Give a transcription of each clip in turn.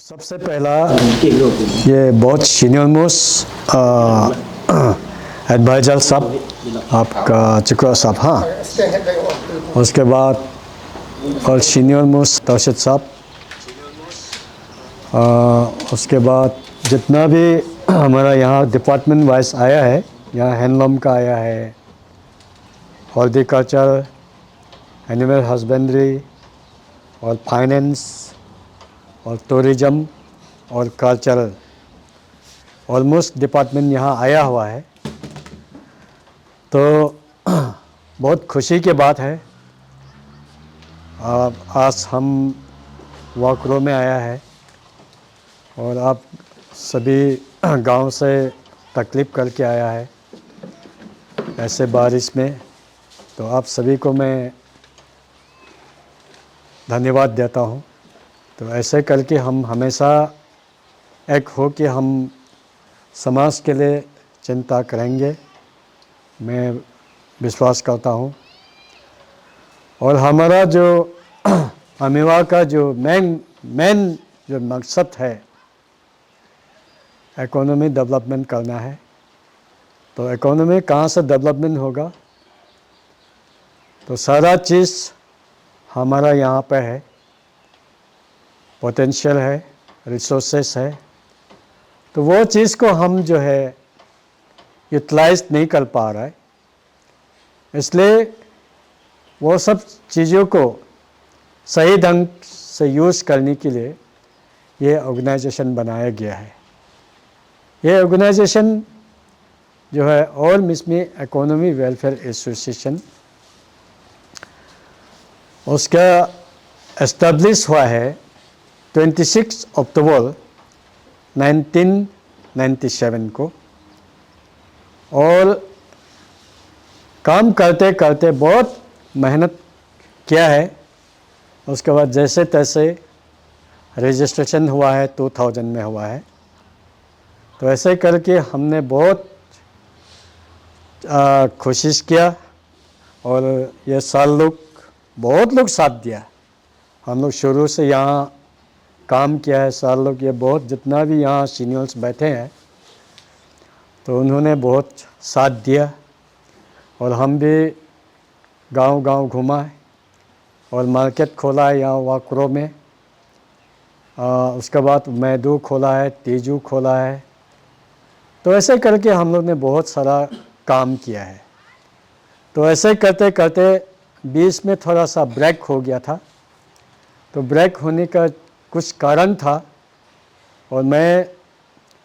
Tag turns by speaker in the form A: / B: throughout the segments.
A: सबसे पहला ये बहुत सीनियर मोस्ट एडवाइजर साहब आपका चिकरा साहब, हाँ। उसके बाद और सीनियर मोस्ट तौशिद साहब, उसके बाद जितना भी हमारा यहाँ डिपार्टमेंट वाइज आया है, यहाँ हैंडलूम का आया है, हॉर्टिकल्चर, एनिमल हस्बेंड्री और फाइनेंस और टूरिज़म और कल्चरल, ऑलमोस्ट डिपार्टमेंट यहाँ आया हुआ है। तो बहुत खुशी की बात है। आज हम वाकरो में आया है और आप सभी गांव से तकलीफ़ करके आया है ऐसे बारिश में, तो आप सभी को मैं धन्यवाद देता हूँ। तो ऐसे करके हम हमेशा एक हो कि हम समाज के लिए चिंता करेंगे, मैं विश्वास करता हूँ। और हमारा जो अमेवा का जो मेन जो मकसद है, इकोनॉमी डेवलपमेंट करना है। तो इकोनॉमी कहाँ से डेवलपमेंट होगा? तो सारा चीज़ हमारा यहाँ पे है, पोटेंशियल है, रिसोर्सेस है। तो वो चीज़ को हम जो है यूटिलाइज नहीं कर पा रहा है, इसलिए वो सब चीज़ों को सही ढंग से यूज़ करने के लिए ये ऑर्गेनाइजेशन बनाया गया है। ये ऑर्गेनाइजेशन जो है all Mishmi economy welfare association, उसका एस्टेब्लिश हुआ है 26 अक्टूबर 1997 को। और काम करते करते बहुत मेहनत किया है। उसके बाद जैसे तैसे रजिस्ट्रेशन हुआ है, 2000 में हुआ है। तो ऐसे करके हमने बहुत कोशिश किया और ये साल बहुत लोग साथ दिया। हम लोग शुरू से यहाँ काम किया है, साल लोग, ये बहुत जितना भी यहाँ सीनियर्स बैठे हैं तो उन्होंने बहुत साथ दिया। और हम भी गांव-गांव घुमा है और मार्केट खोला है यहाँ वाकरो में। उसके बाद मैदू खोला है, तेजू खोला है। तो ऐसे करके हम लोग ने बहुत सारा काम किया है। तो ऐसे करते करते बीच में थोड़ा सा ब्रेक हो गया था। तो ब्रेक होने का कुछ कारण था और मैं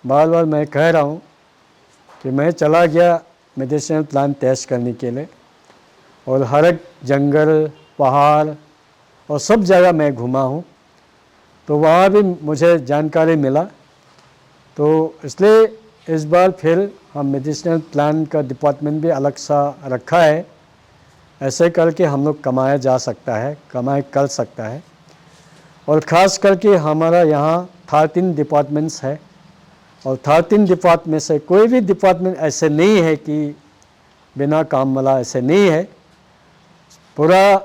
A: बार बार मैं कह रहा हूँ कि मैं चला गया मेडिसिनल प्लांट टेस्ट करने के लिए और हर एक जंगल, पहाड़ और सब जगह मैं घूमा हूँ। तो वहाँ भी मुझे जानकारी मिला। तो इसलिए इस बार फिर हम मेडिसिनल प्लांट का डिपार्टमेंट भी अलग सा रखा है। ऐसे करके हम लोग कमाया जा सकता है, कमाई कर सकता है। और ख़ास करके हमारा यहाँ 13 डिपार्टमेंट्स है और 13 डिपार्टमेंट से कोई भी डिपार्टमेंट ऐसे नहीं है कि बिना काम वाला, ऐसे नहीं है। पूरा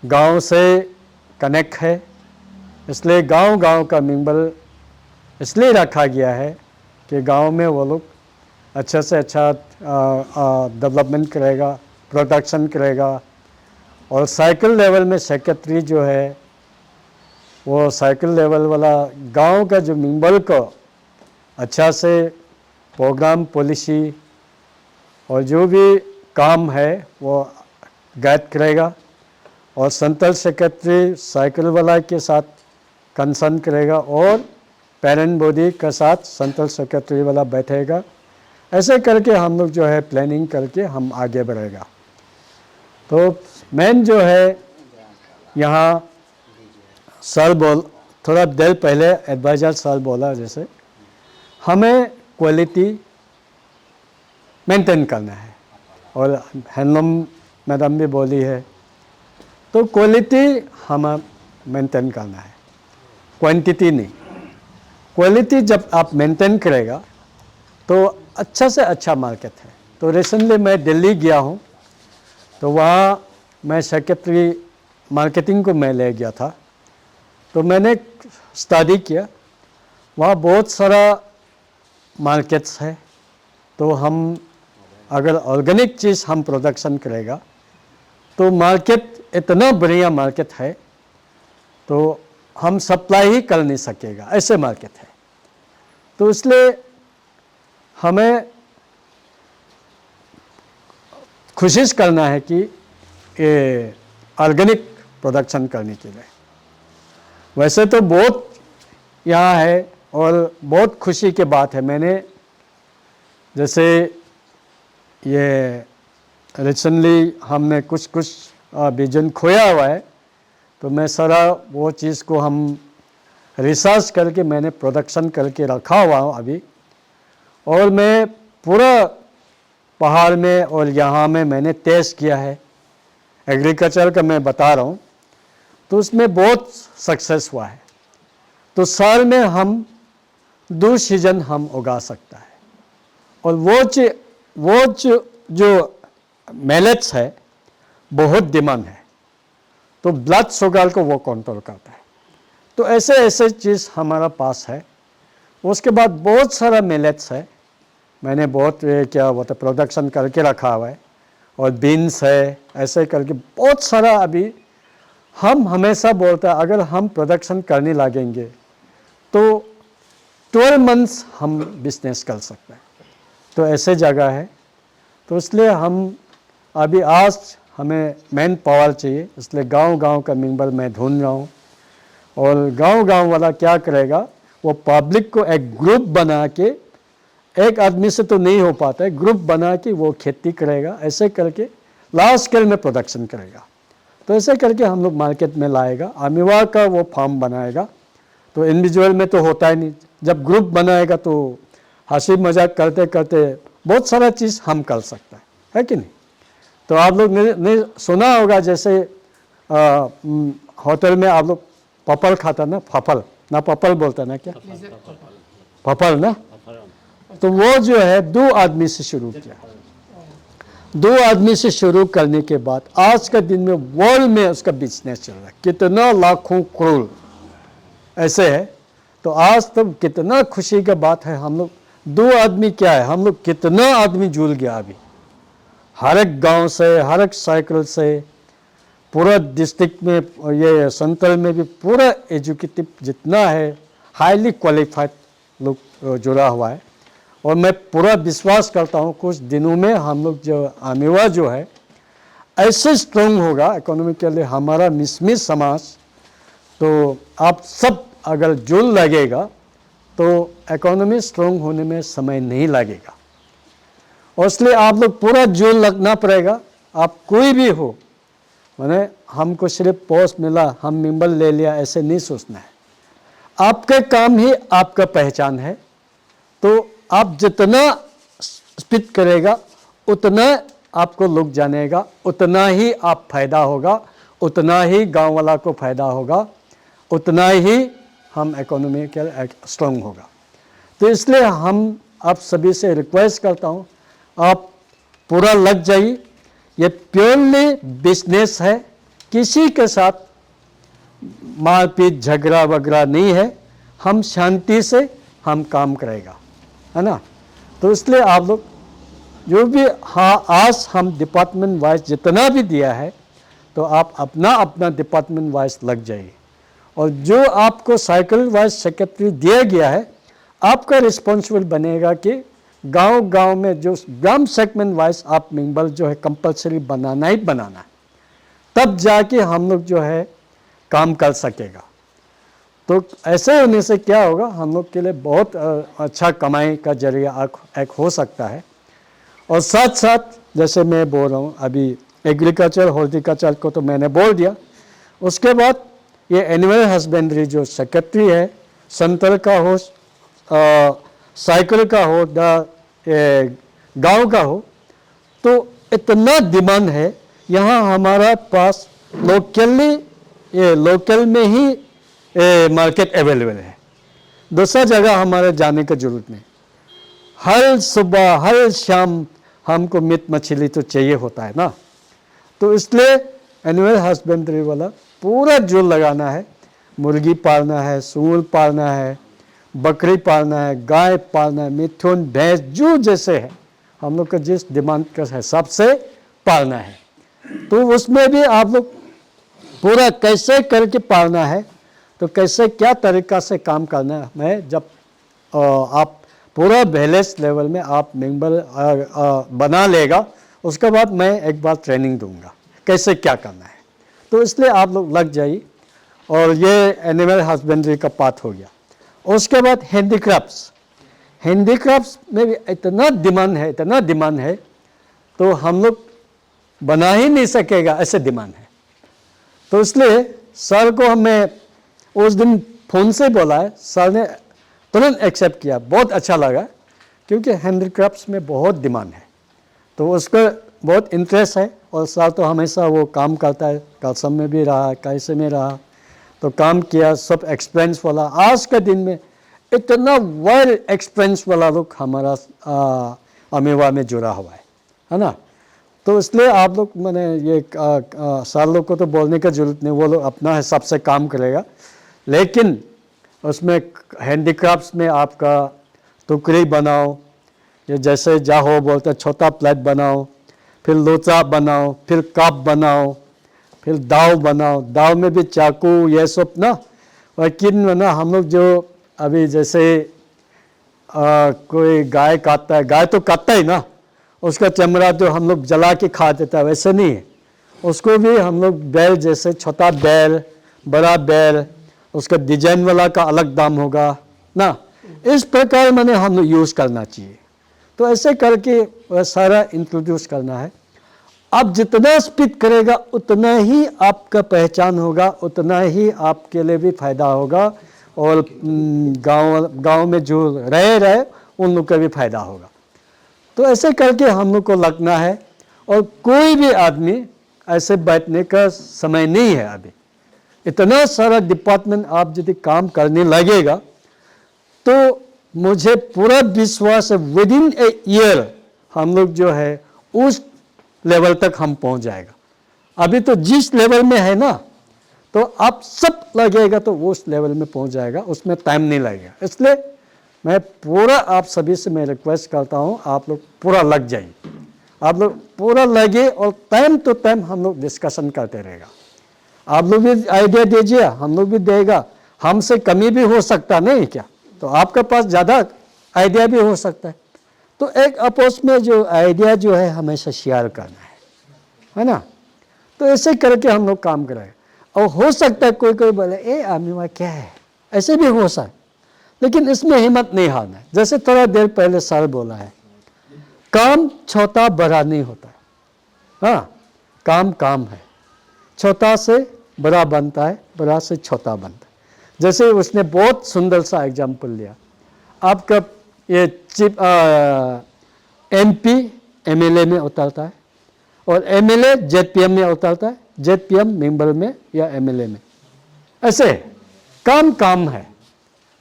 A: गांव से कनेक्ट है, इसलिए गांव-गांव का मेंबर इसलिए रखा गया है कि गांव में वो लोग अच्छा से अच्छा डेवलपमेंट करेगा, प्रोडक्शन करेगा। और साइकिल लेवल में सेक्रेटरी जो है वो साइकिल लेवल वाला गांव का जो मेंबर को अच्छा से प्रोग्राम, पॉलिसी और जो भी काम है वो गाइड करेगा। और सेंट्रल सेक्रेटरी साइकिल वाला के साथ कंसर्न करेगा और पेरेंट बॉडी के साथ सेंट्रल सेक्रेटरी वाला बैठेगा। ऐसे करके हम लोग जो है प्लानिंग करके हम आगे बढ़ेगा। तो मेन जो है यहाँ सर थोड़ा देर पहले एडवाइज़र सर बोला, जैसे हमें क्वालिटी मेंटेन करना है और हैंडलूम मैडम भी बोली है। तो क्वालिटी हमें मेंटेन करना है, क्वांटिटी नहीं। क्वालिटी जब आप मेंटेन करेगा तो अच्छा से अच्छा मार्केट है। तो रिसेंटली मैं दिल्ली गया हूँ, तो वहाँ मैं सेक्रेटरी मार्केटिंग को मैं ले गया था। तो मैंने स्टडी किया वहाँ बहुत सारा मार्केट्स है। तो हम अगर ऑर्गेनिक चीज़ हम प्रोडक्शन करेगा तो मार्केट इतना बढ़िया मार्केट है, तो हम सप्लाई ही कर नहीं सकेगा, ऐसे मार्केट है। तो इसलिए हमें कोशिश करना है कि ये ऑर्गेनिक प्रोडक्शन करने के लिए। वैसे तो बहुत यहाँ है और बहुत खुशी की बात है। मैंने जैसे ये रिसेंटली हमने कुछ विजन खोया हुआ है, तो मैं सारा वो चीज़ को हम रिसर्च करके मैंने प्रोडक्शन करके रखा हुआ हूँ अभी। और मैं पूरा पहाड़ में और यहाँ में मैंने टेस्ट किया है, एग्रीकल्चर का मैं बता रहा हूँ, तो उसमें बहुत सक्सेस हुआ है। तो साल में हम 2 सीजन हम उगा सकता है। और वो जो मिलेट्स है बहुत डिमांड है, तो ब्लड शुगर को वो कंट्रोल करता है। तो ऐसे ऐसे चीज़ हमारा पास है। उसके बाद बहुत सारा मिलेट्स है, मैंने बहुत क्या बोलते प्रोडक्शन करके रखा हुआ है। और बीन्स है, ऐसे करके बहुत सारा। अभी हम हमेशा बोलते हैं अगर हम प्रोडक्शन करने लगेंगे तो 12 मंथ्स हम बिजनेस कर सकते हैं। तो ऐसे जगह है। तो इसलिए हम अभी आज हमें मैन पावर चाहिए, इसलिए गांव-गांव का मेंबर मैं ढूंढ रहा हूँ। और गांव-गांव वाला क्या करेगा, वो पब्लिक को एक ग्रुप बना के, एक आदमी से तो नहीं हो पाता है, ग्रुप बना के वो खेती करेगा। ऐसे करके लार्ज स्केल में प्रोडक्शन करेगा। तो ऐसे करके हम लोग मार्केट में लाएगा। अमीवा का वो फार्म बनाएगा। तो इंडिविजुअल में तो होता ही नहीं, जब ग्रुप बनाएगा तो हंसी मजाक करते करते बहुत सारा चीज़ हम कर सकते है कि नहीं। तो आप लोग ने सुना होगा, जैसे होटल में आप लोग पपल खाता ना, फफल ना, पपल बोलता ना, क्या पपल ना। तो वो जो है 2 आदमी से शुरू किया। 2 आदमी से शुरू करने के बाद आज का दिन में वर्ल्ड में उसका बिजनेस चल रहा है, कितना लाखों करोड़ ऐसे है। तो आज तो कितना खुशी का बात है। हम लोग 2 आदमी क्या है, हम लोग कितना आदमी जुड़ गया अभी, हर एक गांव से, हर एक साइकिल से, पूरा डिस्ट्रिक्ट में, ये सेंट्रल में भी पूरा एजुकेटिव जितना है, हाईली क्वालिफाइड लोग जुड़ा हुआ है। और मैं पूरा विश्वास करता हूँ कुछ दिनों में हम लोग जो अमीवा जो है ऐसे स्ट्रॉन्ग होगा इकोनॉमिकली हमारा मिसमिस समाज। तो आप सब अगर जुड़ लगेगा तो इकोनॉमी स्ट्रॉन्ग होने में समय नहीं लगेगा। और इसलिए आप लोग पूरा जुड़ लगना पड़ेगा। आप कोई भी हो, माने हमको सिर्फ पोस्ट मिला हम मेंबर ले लिया ऐसे नहीं सोचना है। आपके काम ही आपका पहचान है। तो आप जितना स्पीड करेगा उतना आपको लोग जानेगा, उतना ही आप फायदा होगा, उतना ही गांव वाला को फायदा होगा, उतना ही हम इकोनॉमी के स्ट्रॉन्ग होगा। तो इसलिए हम आप सभी से रिक्वेस्ट करता हूँ, आप पूरा लग जाइए। ये प्योरली बिजनेस है, किसी के साथ मारपीट झगड़ा वगैरह नहीं है। हम शांति से हम काम करेगा, है ना। तो इसलिए आप लोग जो भी, हाँ आज हम डिपार्टमेंट वाइज जितना भी दिया है, तो आप अपना अपना डिपार्टमेंट वाइज लग जाइए। और जो आपको साइकिल वाइज सेक्रेटरी दिया गया है, आपका रिस्पॉन्सिबल बनेगा कि गांव-गांव में जो ग्राम सेगमेंट वाइज आप मेंबर जो है कंपलसरी बनाना ही बनाना है, तब जाके हम लोग जो है काम कर सकेगा। तो ऐसे होने से क्या होगा, हम लोग के लिए बहुत अच्छा कमाई का जरिया एक हो सकता है। और साथ साथ जैसे मैं बोल रहा हूँ अभी एग्रीकल्चर हॉर्टिकल्चर को तो मैंने बोल दिया। उसके बाद ये एनिमल हस्बेंड्री जो सेक्रेटरी है, सेंट्रल का हो, साइकिल का हो, गांव का हो, तो इतना डिमांड है। यहाँ हमारा पास लोकली, ये लोकल में ही मार्केट अवेलेबल है, दूसरा जगह हमारे जाने की जरूरत नहीं। हर सुबह हर शाम हमको मीट मछली तो चाहिए होता है ना। तो इसलिए एनिमल हस्बेंड्री वाला पूरा जोर लगाना है। मुर्गी पालना है, सूअर पालना है, बकरी पालना है, गाय पालना है, मिथुन, भैंस, जो जैसे है हम लोग को जिस डिमांड के हिसाब से पालना है, तो उसमें भी आप लोग पूरा कैसे करके पालना है, तो कैसे क्या तरीका से काम करना है। मैं जब आप पूरा बैलेंस लेवल में आप मेंबर बना लेगा, उसके बाद मैं एक बार ट्रेनिंग दूंगा कैसे क्या करना है। तो इसलिए आप लोग लग जाइए। और ये एनिमल हस्बेंड्री का पार्ट हो गया। उसके बाद हैंडीक्राफ्ट्स, हैंडीक्राफ्ट्स में भी इतना डिमांड है, तो हम लोग बना ही नहीं सकेगा, ऐसे डिमांड है। तो इसलिए सर को हमें उस दिन फ़ोन से बोला है, सर ने तुरंत एक्सेप्ट किया, बहुत अच्छा लगा, क्योंकि हैंडीक्राफ्ट्स में बहुत डिमांड है, तो उसको बहुत इंटरेस्ट है। और सर तो हमेशा वो काम करता है, कसम में भी रहा, कैसे में रहा, तो काम किया, सब एक्सपीरियंस वाला। आज के दिन में इतना वेल एक्सपीरियंस वाला लोग हमारा अमेवा में जुड़ा हुआ है ना। तो इसलिए आप लोग मैंने ये सर लोग को तो बोलने की जरूरत नहीं, वो लोग अपना हिसाब से काम करेगा। लेकिन उसमें हैंडीक्राफ्ट्स में आपका टुकड़ी बनाओ, ये जैसे जाहो बोलते हैं, छोटा प्लेट बनाओ, फिर लोचा बनाओ, फिर कप बनाओ, फिर दाव बनाओ, दाव में भी चाकू ये सब ना। लेकिन ना हम लोग जो अभी जैसे कोई गाय काटता है, गाय तो काटता ही ना, उसका चमड़ा जो हम लोग जला के खा देता है, वैसे नहीं है। उसको भी हम लोग बैल, जैसे छोटा बैल, बड़ा बैल, उसका डिजाइन वाला का अलग दाम होगा ना। इस प्रकार मैंने हम लोग यूज़ करना चाहिए। तो ऐसे करके वह सारा इंट्रोड्यूस करना है। आप जितना स्पीड करेगा उतना ही आपका पहचान होगा, उतना ही आपके लिए भी फायदा होगा, और गांव में जो रहे उन लोग का भी फायदा होगा। तो ऐसे करके हम लोग को लगना है। और कोई भी आदमी ऐसे बैठने का समय नहीं है अभी। इतना सारा डिपार्टमेंट आप यदि काम करने लगेगा, तो मुझे पूरा विश्वास है विद इन ए ईयर हम लोग जो है उस लेवल तक हम पहुंच जाएगा। अभी तो जिस लेवल में है ना, तो आप सब लगेगा तो वो उस लेवल में पहुंच जाएगा, उसमें टाइम नहीं लगेगा। इसलिए मैं पूरा आप सभी से मैं रिक्वेस्ट करता हूं, आप लोग पूरा लग जाइए, आप लोग पूरा लगे, और टाइम टू टाइम हम लोग डिस्कशन करते रहेगा। आप लोग भी आइडिया दीजिए, हम लोग भी देगा। हमसे कमी भी हो सकता नहीं क्या, तो आपके पास ज़्यादा आइडिया भी हो सकता है। तो एक आपस में जो आइडिया जो है हमेशा शेयर करना है ना। तो ऐसे करके हम लोग काम करेंगे। और हो सकता है कोई कोई बोले ए अमीवा क्या है, ऐसे भी हो सकता है, लेकिन इसमें हिम्मत नहीं हारना है। जैसे थोड़ा देर पहले सर बोला है, काम छोटा बड़ा नहीं होता है। हाँ, काम काम है, छोटा से बड़ा बनता है, बड़ा से छोटा बनता है। जैसे उसने बहुत सुंदर सा एग्जाम्पल लिया, आपका ये चीफ MP MLA में उतरता है, और MLA ZPM में उतरता है, ZPM मेंबर में या MLA में। ऐसे काम काम है,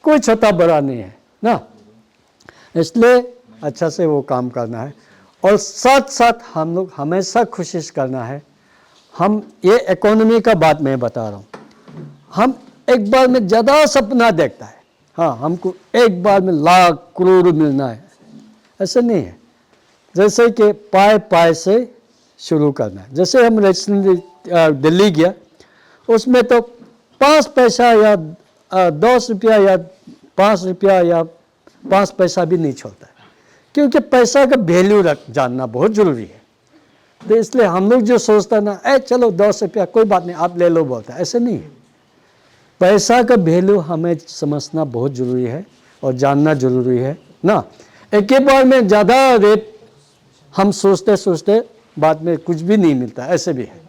A: कोई छोटा बड़ा नहीं है ना। इसलिए अच्छा से वो काम करना है। और साथ साथ हम लोग हमेशा कोशिश करना है, हम ये इकोनॉमी का बात मैं बता रहा हूँ, हम एक बार में ज़्यादा सपना देखता है। हाँ, हमको एक बार में लाख करोड़ मिलना है, ऐसे नहीं है। जैसे कि पाए पाए से शुरू करना है। जैसे हम रिसेंटली दिल्ली गया, उसमें तो 5 पैसा या 10 रुपया या 5 रुपया या 5 पैसा भी नहीं छोड़ता है, क्योंकि पैसा का वैल्यू जानना बहुत ज़रूरी है। तो इसलिए हम लोग जो सोचता है ना, चलो 10 रुपया कोई बात नहीं आप ले लो बोलता है, ऐसे नहीं है। पैसा का वैल्यू हमें समझना बहुत ज़रूरी है और जानना ज़रूरी है ना। एक ही बार में ज़्यादा रेट हम सोचते सोचते बाद में कुछ भी नहीं मिलता, ऐसे भी है।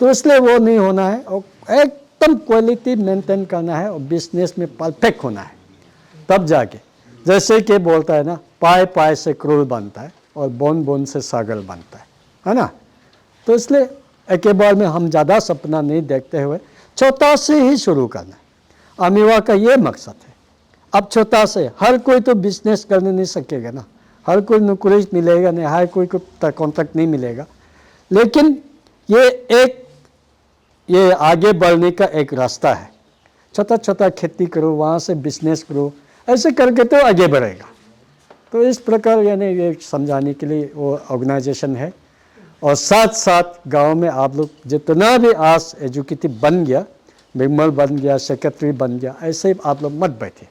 A: तो इसलिए वो नहीं होना है, और एकदम क्वालिटी मेंटेन करना है, और बिजनेस में परफेक्ट होना है, तब जाके। जैसे कि बोलता है ना, पाए पाए से करोड़ बनता है, और बोन बोन से सागर बनता है ना। तो इसलिए एक बार में हम ज़्यादा सपना नहीं देखते हुए छोटा से ही शुरू करना है। अमीवा का ये मकसद है। अब छोटा से हर कोई तो बिजनेस करने नहीं सकेगा ना, हर कोई नौकरी मिलेगा नहीं, हर कोई को कॉन्ट्रैक्ट नहीं मिलेगा, लेकिन ये आगे बढ़ने का एक रास्ता है। छोटा छोटा खेती करो, वहाँ से बिजनेस करो, ऐसे करके तो आगे बढ़ेगा। तो इस प्रकार यानी ये समझाने के लिए वो ऑर्गेनाइजेशन है। और साथ साथ गांव में आप लोग जितना भी आज एजुकेटिव बन गया, मेंबर बन गया, सेक्रेटरी बन गया, ऐसे आप लोग मत बैठे,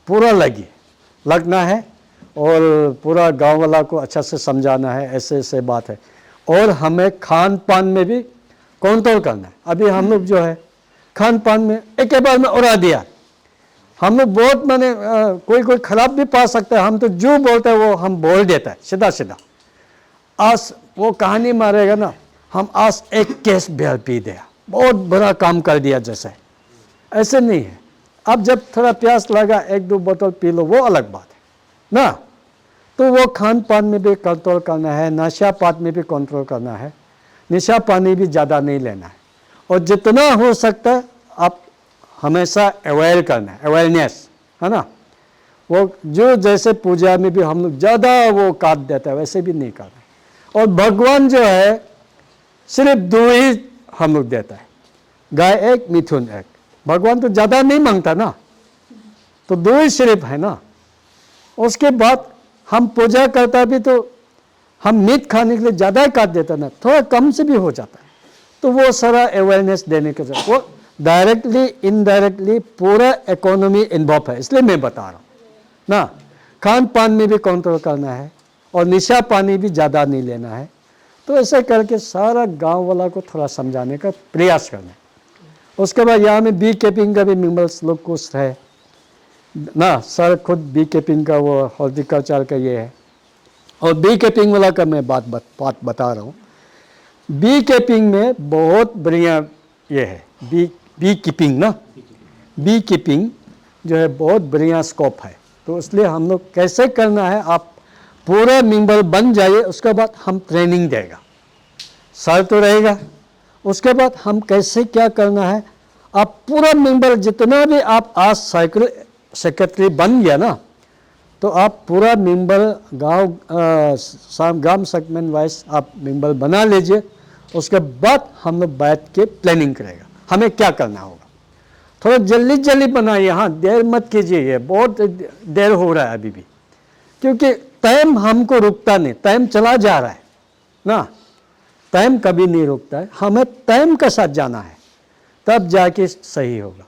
A: पूरा लगना है और पूरा गांव वाला को अच्छा से समझाना है, ऐसे ऐसे बात है। और हमें खान पान में भी कंट्रोल करना है। अभी हम लोग जो है खान पान में एक बार में उड़ा दिया, हम लोग बहुत मैंने कोई खराब भी पा सकता है, हम तो जो बोलते हैं वो हम बोल देता है सीधा सीधा। आज वो कहानी मारेगा ना, हम आज एक केस बियर पी दिया, बहुत बड़ा काम कर दिया जैसे, ऐसे नहीं है। अब जब थोड़ा प्यास लगा 1-2 बोतल पी लो, वो अलग बात है ना। तो वो खान पान में भी कंट्रोल करना है, नशा पान में भी कंट्रोल करना है, नशा पानी भी ज़्यादा नहीं लेना है। और जितना हो सकता है आप हमेशा अवेयर करना है, अवेयरनेस है ना। वो जो जैसे पूजा में भी हम लोग ज़्यादा वो काट देते हैं, वैसे भी नहीं करना। और भगवान जो है सिर्फ 2 ही हम लोग देता है, गाय 1, मिथुन 1। भगवान तो ज़्यादा नहीं मांगता ना, तो 2 ही सिर्फ है ना। उसके बाद हम पूजा करता भी तो हम मीट खाने के लिए ज़्यादा ही काट देता ना, थोड़ा कम से भी हो जाता है। तो वो सारा अवेयरनेस देने के साथ वो डायरेक्टली इनडायरेक्टली पूरा इकोनॉमी इन्वॉल्व है, इसलिए मैं बता रहा हूँ ना। खान पान में भी कंट्रोल करना है और नशा पानी भी ज़्यादा नहीं लेना है। तो ऐसा करके सारा गांव वाला को थोड़ा समझाने का प्रयास करना है। उसके बाद यहाँ में बी कीपिंग का भी मेंबर्स लोग कुछ है ना, सर खुद बी कीपिंग का वो हॉर्टिकल्चर का ये है। और बी कीपिंग वाला का मैं बात बता रहा हूँ। बी कीपिंग में बहुत बढ़िया ये है, बी कीपिंग ना, बी कीपिंग जो है बहुत बढ़िया स्कोप है। तो इसलिए हम लोग कैसे करना है, आप पूरा मेंबर बन जाइए, उसके बाद हम ट्रेनिंग देगा, सर तो रहेगा। उसके बाद हम कैसे क्या करना है, आप पूरा मेंबर जितना भी आप आज साइकिल सेक्रेटरी बन गया ना, तो आप पूरा मेंबर गांव सेगमेंट वाइज आप मेंबर बना लीजिए। उसके बाद हम लोग बैठ के प्लानिंग करेगा हमें क्या करना होगा। थोड़ा जल्दी बनाइए, हाँ देर मत कीजिए, ये बहुत देर हो रहा है अभी भी, क्योंकि टाइम हमको रुकता नहीं, टाइम चला जा रहा है ना, टाइम कभी नहीं रुकता है, हमें टाइम के साथ जाना है, तब जाके सही होगा।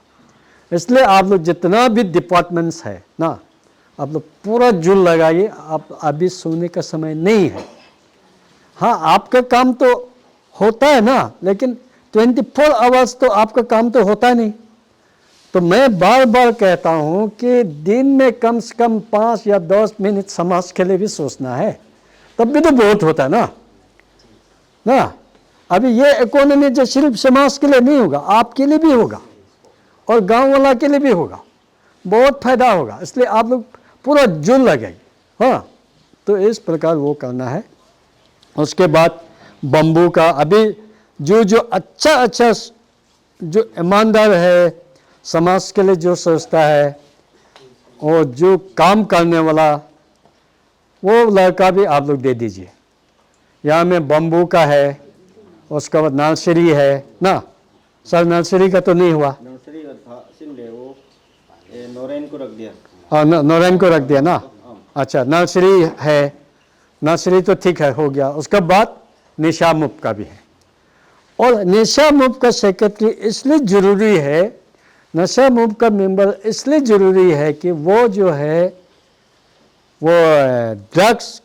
A: इसलिए आप लोग जितना भी डिपार्टमेंट्स है ना, आप लोग पूरा जुल लगाइए। आप अभी सोने का समय नहीं है। हाँ आपका काम तो होता है ना, लेकिन 24 आवर्स तो आपका काम तो होता नहीं। तो मैं बार बार कहता हूँ कि दिन में कम से कम 5 या 10 मिनट समाज के लिए भी सोचना है, तब भी तो बहुत होता है ना। अभी ये इकोनॉमी जो सिर्फ समाज के लिए नहीं होगा, आपके लिए भी होगा और गांव वाला के लिए भी होगा, बहुत फायदा होगा। इसलिए आप लोग पूरा जुल लगाइए। हाँ तो इस प्रकार वो करना है। उसके बाद बम्बू का अभी जो अच्छा जो ईमानदार है, समाज के लिए जो सोचता है और जो काम करने वाला, वो लड़का भी आप लोग दे दीजिए। यहाँ में बम्बू का है, उसके बाद नर्सरी है ना। सर नर्सरी का तो नहीं हुआ,
B: नर्सरी वो नौरेन को रख दिया।
A: हाँ नौरेन को रख दिया ना। अच्छा नर्सरी है, नर्सरी तो ठीक है हो गया। उसके बाद निशा मुफ्त का भी है। और निशा मुफ्त का सेक्रेटरी इसलिए ज़रूरी है, नशा मुफ्त का मेंबर इसलिए ज़रूरी है कि वो जो है वो ड्रग्स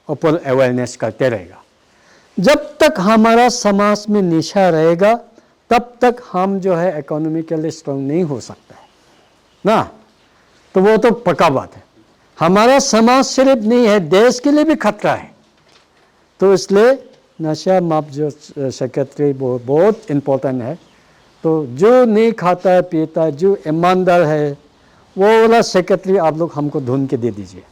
A: ऊपर अवेयरनेस करते रहेगा। जब तक हमारा समाज में नशा रहेगा तब तक हम जो है इकोनॉमिकली स्ट्रॉन्ग नहीं हो सकता है ना। तो वो तो पक्का बात है। हमारा समाज सिर्फ नहीं है, देश के लिए भी खतरा है। तो इसलिए नशा मुक्त जो सेक्रेटरी वो बहुत इम्पोर्टेंट है। तो जो नहीं खाता है पीता है, जो ईमानदार है, वो वाला सेक्रेटरी आप लोग हमको ढूंढ के दे दीजिए।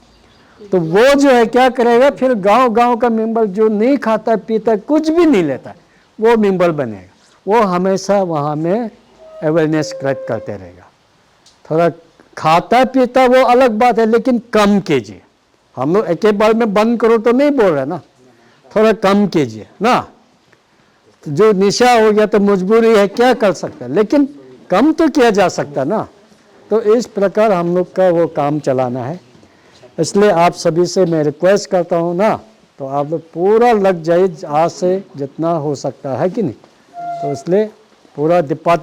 A: तो वो जो है क्या करेगा, फिर गांव का मेंबर जो नहीं खाता पीता कुछ भी नहीं लेता, वो मेंबर बनेगा। वो हमेशा वहाँ में अवेयरनेस क्रिएट करते रहेगा। थोड़ा खाता पीता वो अलग बात है, लेकिन कम कीजिए। हम लोग एक बार में बंद करो तो नहीं बोल रहे ना, थोड़ा कम कीजिए ना। जो निशा हो गया तो मजबूरी है, क्या कर सकते हैं, लेकिन कम तो किया जा सकता ना। तो इस प्रकार हम लोग का वो काम चलाना है। इसलिए आप सभी से मैं रिक्वेस्ट करता हूँ ना, तो आप लोग पूरा लग जाइए आज से जितना हो सकता है कि नहीं। तो इसलिए पूरा डिपार्टमेंट